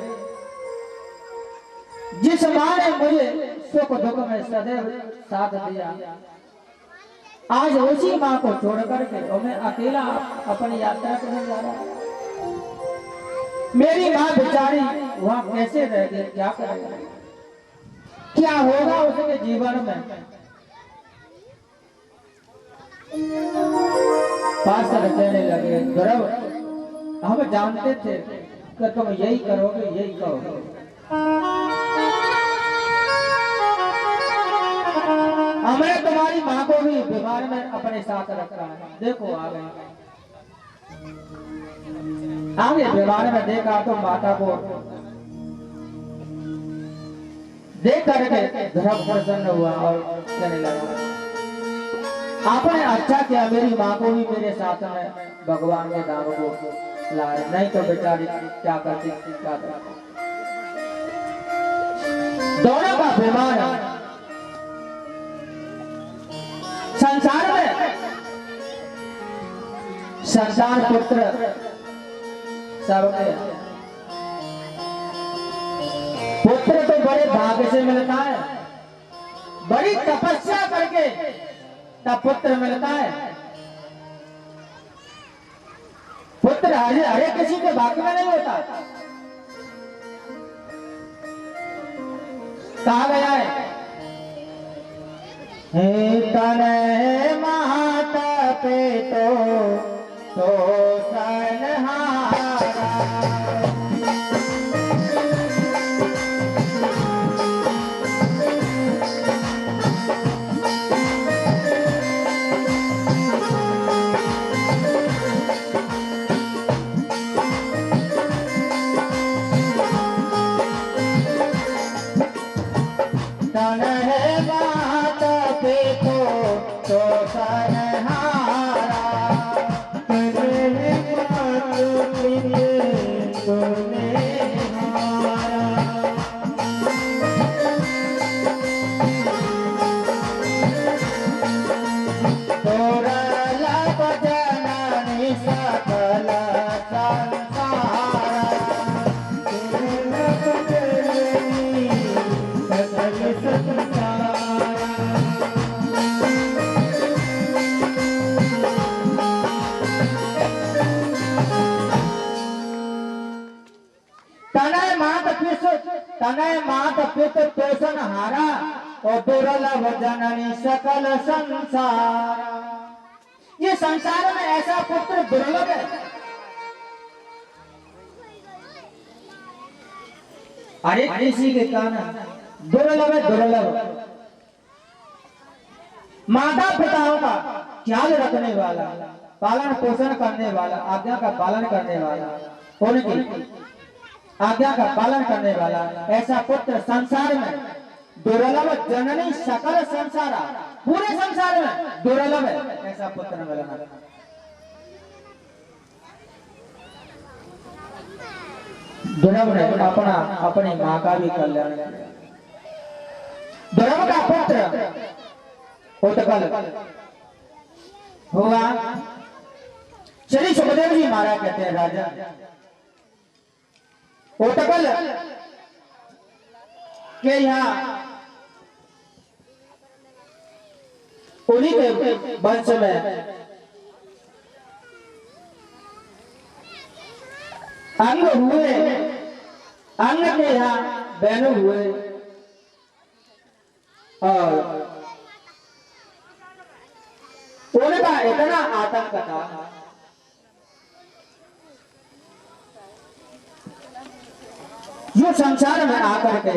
जिस मां ने मुझे सुख दुख में सदैव साथ दिया, आज उसी मां को छोड़ करके और मैं अकेला अपनी यात्रा करने जा रहा हूं। मेरी मां बेचारी वहां कैसे रह गई, क्या करेगा, क्या होगा उसके जीवन में? पार्षद कहने लगे, ध्रुव, हम जानते थे कि तुम यही करोगे, यही करोगे। हमने तुम्हारी मां को भी बीमार में अपने साथ रखा है, देखो आ गए। आगे बीमार में देखा तो माता को देख करके ध्रुव प्रसन्न हुआ और कहने लगा, आपने अच्छा किया, मेरी मां को भी मेरे साथ में भगवान के धाम को लाए, नहीं तो बेचारी क्या करती, क्या करती। दोनों का विमान संसार में संतान पुत्र सबके, पुत्र तो बड़े भाग्य से मिलता है, बड़ी तपस्या करके तब पुत्र मिलता है। पुत्र हरे किसी के भाग्य में नहीं होता। कहा गया है, हे तने माता पे तो सनहारा, तनय मात पित पोषण हारा और दुर्लभ जननी सकल संसार। ये संसार में ऐसा पुत्र दुर्लभ है। अरे किसी के कारण दुर्लभ है, दुर्लभ। माता पिताओं का ख्याल रखने वाला, पालन पोषण करने वाला, आज्ञा का पालन करने वाला, उनकी आज्ञा का पालन करने वाला ऐसा पुत्र संसार में दुर्लभ जननी सकल संसारा, पूरे संसार में दुर्लभ है ऐसा पुत्र मिलना। ध्रुव ने अपनी मां का भी कल्याण किया। ध्रुव का पुत्र उत्कल हुआ, श्री सुखदेव जी महाराज कहते हैं राजा ओटकल के यहाँ उन्हीं के वंश में अंग हुए, अंग के यहाँ बहनों हुए और उनका इतना आतंक था जो संसार में आकर के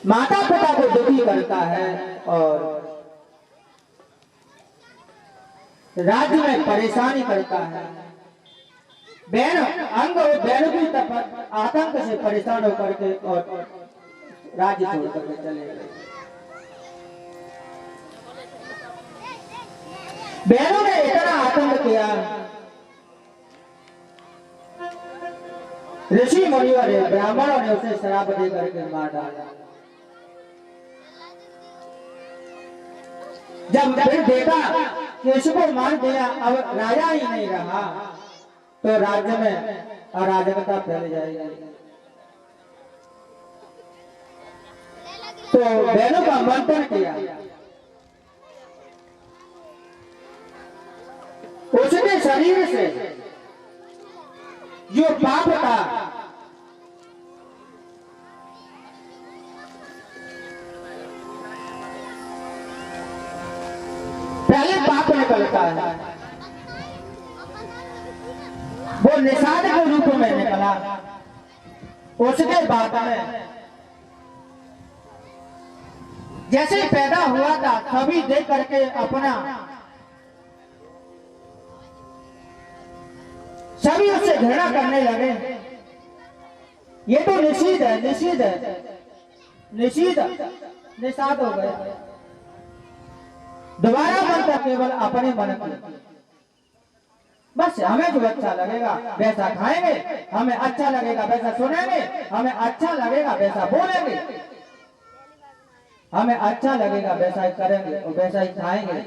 माता पिता को दुखी करता है और राज्य में परेशानी करता है। बहन अंग और बहनों की तरफ आतंक से परेशान होकर के और राज्य छोड़ करके चले गए। बहनों ने इतना आतंक किया, ऋषि मुनियों ने ब्राह्मणों ने उसे शराब दे करके मार डाला। जब फिर देखा कि इसको मार दिया अब राजा ही नहीं रहा तो राज्य में अराजकता फैल जाएगी। तो बहनों का मंथन किया, उसके शरीर से जो पाप था पहले पाप निकलता है, वो निषाद के रूप में निकला। उसके बाद में जैसे पैदा हुआ था सभी देख करके अपना सभी उससे घृणा करने लगे। ये तो निषिद्ध है, निषिद्ध है, निषिद्ध निषाद हो गया। दोबारा बनता केवल अपने मन की, बस हमें जो अच्छा लगेगा वैसा खाएंगे, हमें अच्छा लगेगा वैसा सुनेंगे, हमें अच्छा लगेगा वैसा बोलेंगे, हमें अच्छा लगेगा वैसा ही करेंगे और वैसा ही खाएंगे।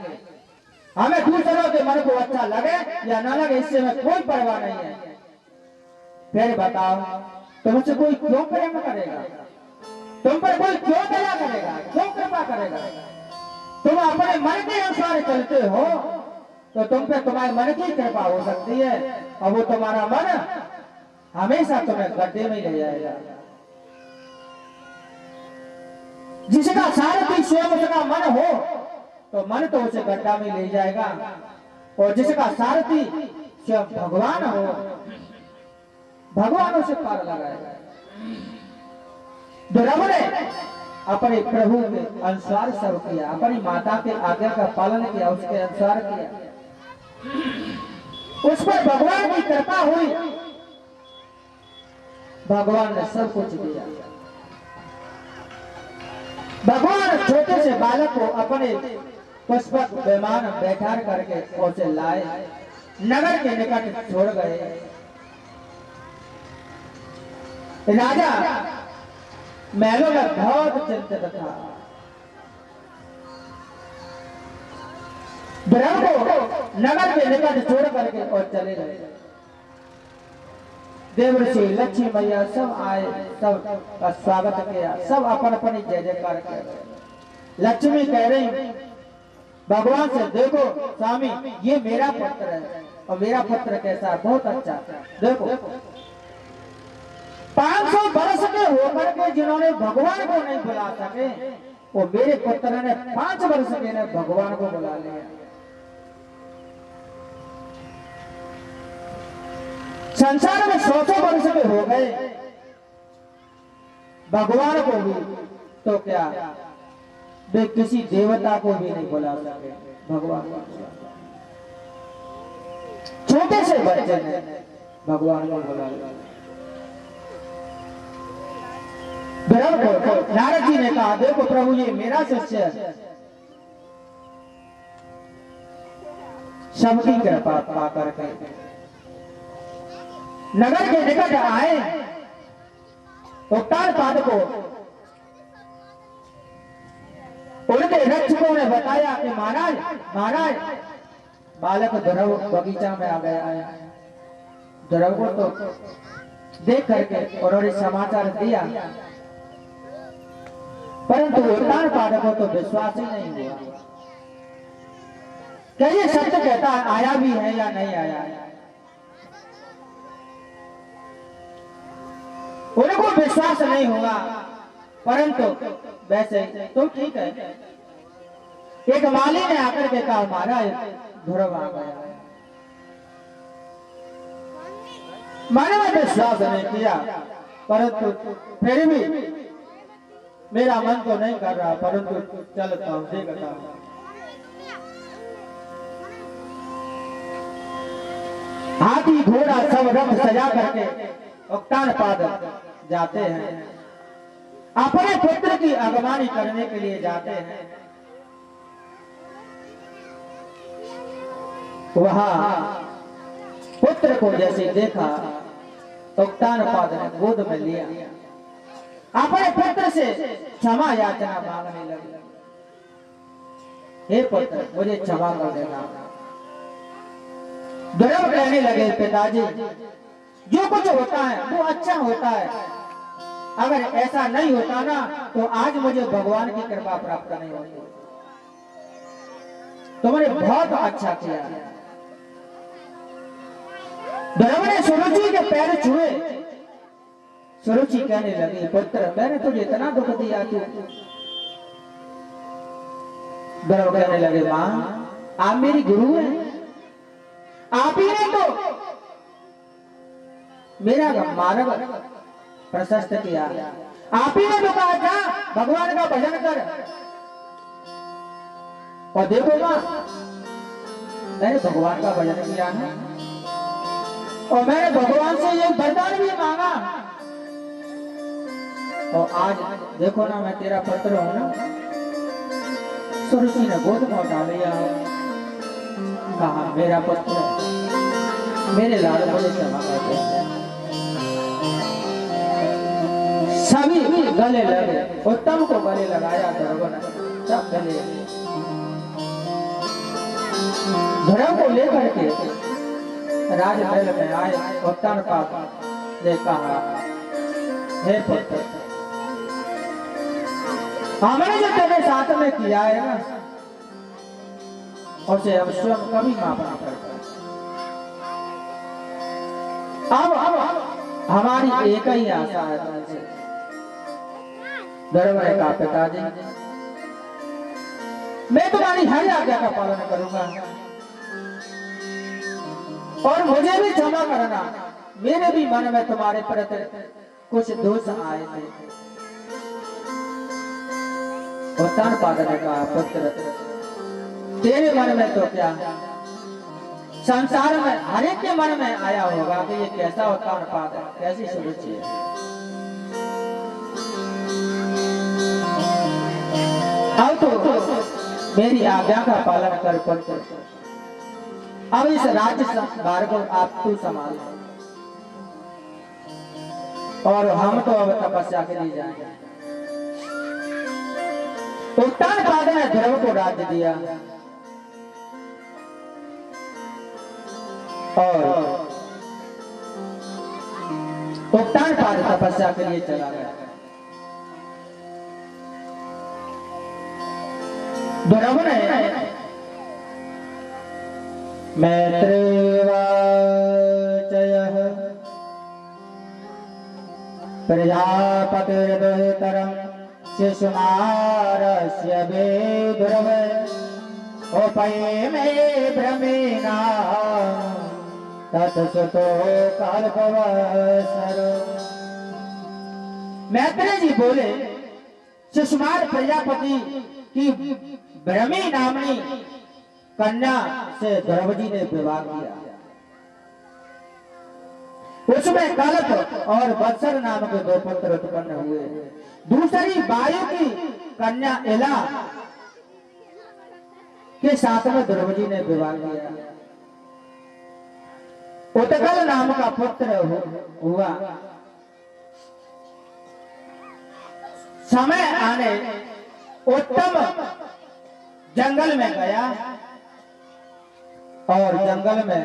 हमें दूसरों के मन को अच्छा लगे या ना लगे इससे हमें कोई परवाह नहीं है। फिर बताओ तुमसे कोई क्यों प्रेम करेगा, तुम पर कोई क्यों दया करेगा, क्यों कृपा करेगा? तुम अपने मन के अनुसार चलते हो तो तुम पे तुम्हारे मन की कृपा हो सकती है और वो तुम्हारा मन हमेशा तुम्हें गड्ढे में ले जाएगा। जिसका सारथी स्वयं उसका मन हो तो मन तो उसे गड्ढा में ले जाएगा और जिसका सारथी स्वयं भगवान हो भगवान उसे पार लगाएगा। दुर्लभ ने अपने प्रभु के अनुसार सब किया, अपनी माता के आज्ञा का पालन किया, उसके अनुसार किया, उस पर भगवान की कृपा हुई, भगवान ने सब कुछ दिया। भगवान छोटे से बालक को अपने पुष्पक विमान बैठा करके उसे लाए, नगर के निकट छोड़ गए। राजा महलों में बहुत चिंतित था। ब्रह्म को नगर के निकट छोड़ करके और चले गए। देवऋषि लक्ष्मी मैया सब आए, सब का स्वागत किया, सब अपन अपनी जय जयकार कर। लक्ष्मी कह रही भगवान से, देखो स्वामी ये मेरा पुत्र है और मेरा पुत्र कैसा है, बहुत अच्छा। देखो 500 वर्ष के होकर के जिन्होंने भगवान को नहीं बुला सके वो मेरे पुत्र ने 5 वर्ष के ने भगवान को बुला लिया। संसार में 100 वर्ष के हो गए, भगवान को भी तो क्या वे किसी देवता को भी नहीं बुला सके, भगवान को छोटे से बच्चे ने भगवान को बुला लिया। नारद जी ने कहा, देखो प्रभु ये मेरा शिष्य है, सबकी कृपा पा करके नगर के निकट आए। उत्तान पाद को उनके रक्षकों ने बताया कि महाराज महाराज बालक ध्रुव बगीचा में आ गया है। ध्रुव को तो देख करके उन्होंने समाचार दिया, परंतु उत्तानपाद को तो विश्वास ही नहीं हुआ। क्या ये सत्य कहता है आया भी है या नहीं आया है? उनको विश्वास नहीं होगा, परंतु वैसे तो ठीक है। एक माली ने आकर के कहा महाराज ध्रुव आ गया। मैंने विश्वास नहीं किया, परंतु फिर भी मेरा मन तो नहीं कर रहा, परंतु चलता हूं देखता हूं। हाथी घोड़ा सब रथ सजा करके उत्तानपाद जाते हैं, अपने पुत्र की अगवानी करने के लिए जाते हैं। वहां पुत्र को जैसे देखा, उत्तानपाद ने गोद में लिया, अपने पुत्र से क्षमा याचना मांगने लगे। हे पुत्र मुझे क्षमा कर देना। ध्रुव कहने लगे पिताजी जो कुछ होता है वो अच्छा होता है, अगर ऐसा नहीं होता ना तो आज मुझे भगवान की कृपा प्राप्त नहीं होती। तुमने बहुत अच्छा किया। ध्रुव ने सुरुचि के पैर छुए। सुरुचि कहने लगी पुत्र मैंने तुझे इतना दुख दिया तू। ध्रुव कहने लगे मां आप मेरी गुरु हैं, आप ही ने तो मेरा मार्ग प्रशस्त किया, आप ही ने तो कहा जा भगवान का भजन कर। और देखो मां मैंने भगवान का भजन किया है और मैंने भगवान से ये वरदान भी मांगा, और आज देखो ना मैं तेरा पुत्र हूं ना। सुरुचि ने गोद में उठा लिया, कहा मेरा पुत्र मेरे लाल मुझे क्षमा कर दे। सभी गले लगे, उत्तम को गले लगाया ध्रुव ने, सब गले। ध्रुव को लेकर के राजमहल में आए। उत्तानपाद ने कहा हे पुत्र हमने जो तेरे साथ में किया है ना उसे हम स्वयं कभी माफ नहीं करते। अब हमारी एक ही आशा है तुमसे। ध्रुव ने कहा पिताजी मैं तुम्हारी हर आज्ञा का पालन करूंगा और मुझे भी क्षमा करना, मेरे भी मन में तुम्हारे प्रति कुछ दोष आए थे। उत्तानपाद ने कहा पुत्र तेरे मन में तो क्या, संसार में हर एक के मन में आया होगा कि ये कैसा उत्तानपाद है, कैसी सुरुचि है। अब तो मेरी आज्ञा का पालन कर पुत्र, अब इस राज्य भार को आप तू संभाल और हम तो अब तपस्या के लिए जाएंगे। उत्तानपाद ने ध्रुव को राज्य दिया और उत्तानपाद तपस्या के लिए चला गया। ध्रुव ने मैत्रेवाचयः प्रजापतिर्दुहितरं शिशुनारस्य ध्रुव उपैमे भ्रमेणा तत्सुतो कल्पवत्सरो। मैत्रेय जी बोले शिशुनार प्रजापति की भ्रमी नामनी कन्या से ध्रुव जी ने विवाह किया। उसमें कल्प और वत्सर नाम के दो पुत्र उत्पन्न हुए। दूसरी वायु की कन्या इला के साथ में ध्रुव जी ने विवाह किया। उत्कल नाम का पुत्र हुआ। समय आने उत्तम जंगल में गया और जंगल में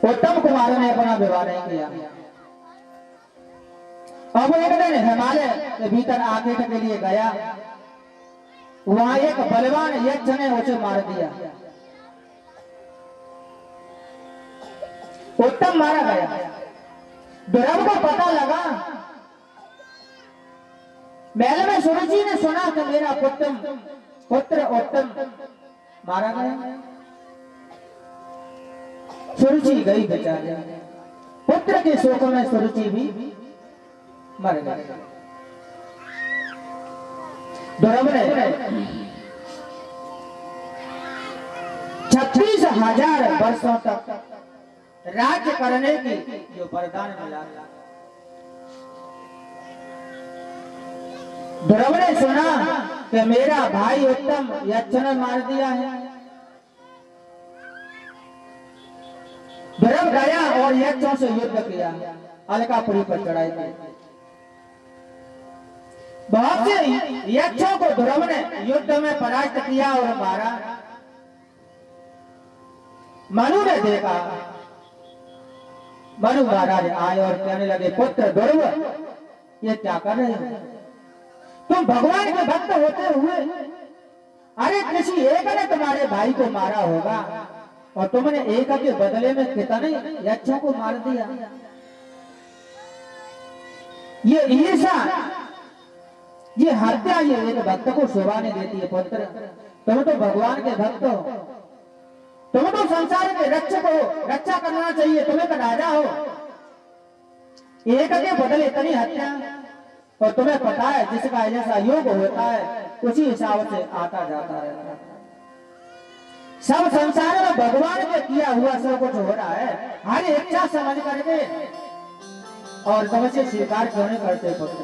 उत्तम कुमार ने अपना विवाह नहीं किया। अब एक दिन हिमालय के भीतर आगे के लिए गया, वहां एक बलवान यक्ष ने उसे मार दिया। उत्तम मारा गया। ध्रुव को पता लगा, महल में सुरुचि ने सुना कि मेरा पुत्र उत्तम मारा गया। सुरुचि गई बेचारी, पुत्र के शोक में सुरुचि भी मर गई। ध्रुव ने 36,000 वर्षों तक राज्य करने की जो वरदान मिला था। ध्रुव ने सुना कि मेरा भाई उत्तम यक्ष ने मार दिया है। ध्रुव गया और यक्षों से युद्ध किया, अलकापुरी पर चढ़ाई की। बहुत से यक्षों को ध्रुव ने युद्ध में पराजित किया और मारा। मनु ने देखा, मनु महाराज आए और कहने लगे, पुत्र ध्रुव, ये क्या कर रहे हो? तुम भगवान के भक्त होते हुए, अरे किसी एक ने तुम्हारे भाई को मारा होगा और तुमने एक के बदले में कितने यक्षों को मार दिया। ये ईर्षा, ये हत्या, ये एक भक्त को शोभा नहीं देती है। पुत्र, तुम तो भगवान के भक्त हो, तुम तो संसार के रक्षक हो, रक्षा करना चाहिए, तुम्हें तो राजा हो। एक के बदले इतनी हत्या, और तुम्हें पता है जिसका जैसा योग होता है उसी हिसाब से आता जाता रहता है। सब संसार में भगवान के किया हुआ सब कुछ हो रहा है, हर इच्छा समझ करके, और तुमसे स्वीकार क्यों नहीं करते? पुत्र,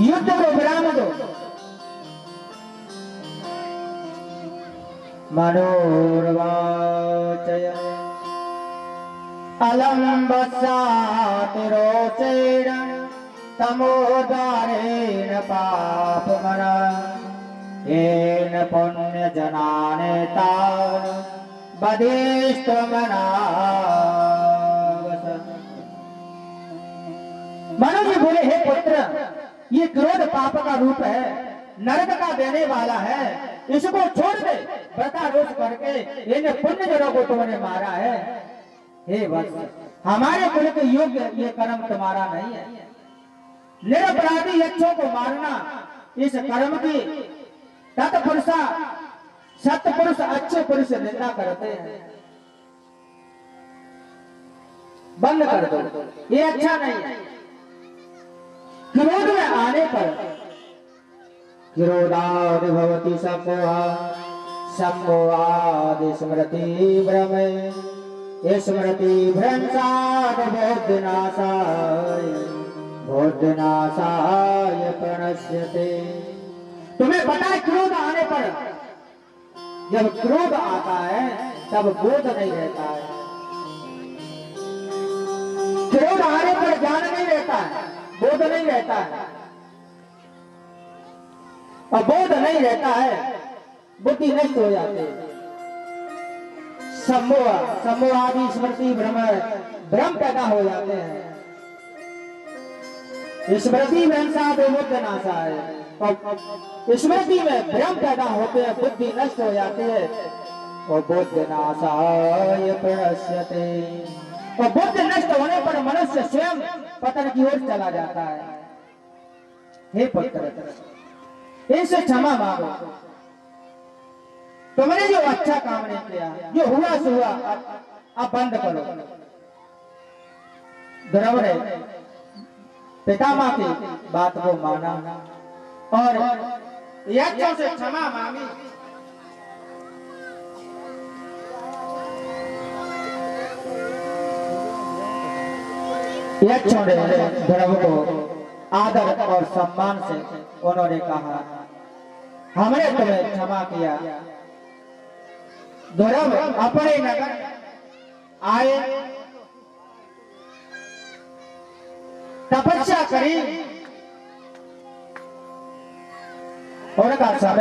युद्ध को विराम दो। मनोर्वाचय अलम्ब सातिरोचेण तमोदारेण पापमना येन पुण्य जनाने तान बधिष्ठमना। मनु जी बोले, हे पुत्र, ये क्रोध पाप का रूप है, नरक का देने वाला है, इसको छोड़ दे। व्रतारोध करके इन पुण्य जनों को तुमने मारा है। हे वत्स, हमारे कुल के योग्य ये कर्म तुम्हारा नहीं है। निरपराधी यक्षों को मारना इस कर्म की तत्पुरुषा सत्पुरुष अच्छे पुरुष निंदा करते हैं। बंद कर दो, ये अच्छा नहीं है। क्रोध में आने पर क्रोधादि भवति सम्मोहादि स्मृति भ्रमे स्मृति भ्रंशाद बोधनाशाय प्रणश्यते। तुम्हें पता है क्रोध आने पर, जब क्रोध आता है तब बोध नहीं रहता है। क्रोध आने पर ज्ञान नहीं रहता है, बोध नहीं रहता है, और बोध नहीं रहता है, बुद्धि नष्ट हो जाती है। सम्मोहादि स्मृति भ्रम पैदा हो जाते हैं। स्मृति भ्रंशाद बोधनाशाय, स्मृति में भ्रम पैदा होते हैं, बुद्धि नष्ट हो जाती है, और बोधनाशाय प्रणश्यते, और बुद्धि नष्ट होने पर मनुष्य स्वयं पतन की ओर चला जाता है। हे पुत्र, इनसे क्षमा मांगो। तुमने जो अच्छा काम नहीं किया, जो हुआ सो हुआ, अब बंद करो। ध्रुव ने पितामह की बात को माना और यक्षों से क्षमा मांगी। यक्षों ने ध्रुव को आदर और सम्मान से उन्होंने कहा, हमने तुम्हें क्षमा किया। ध्रुव अपने नगर आए तपस्या करी और का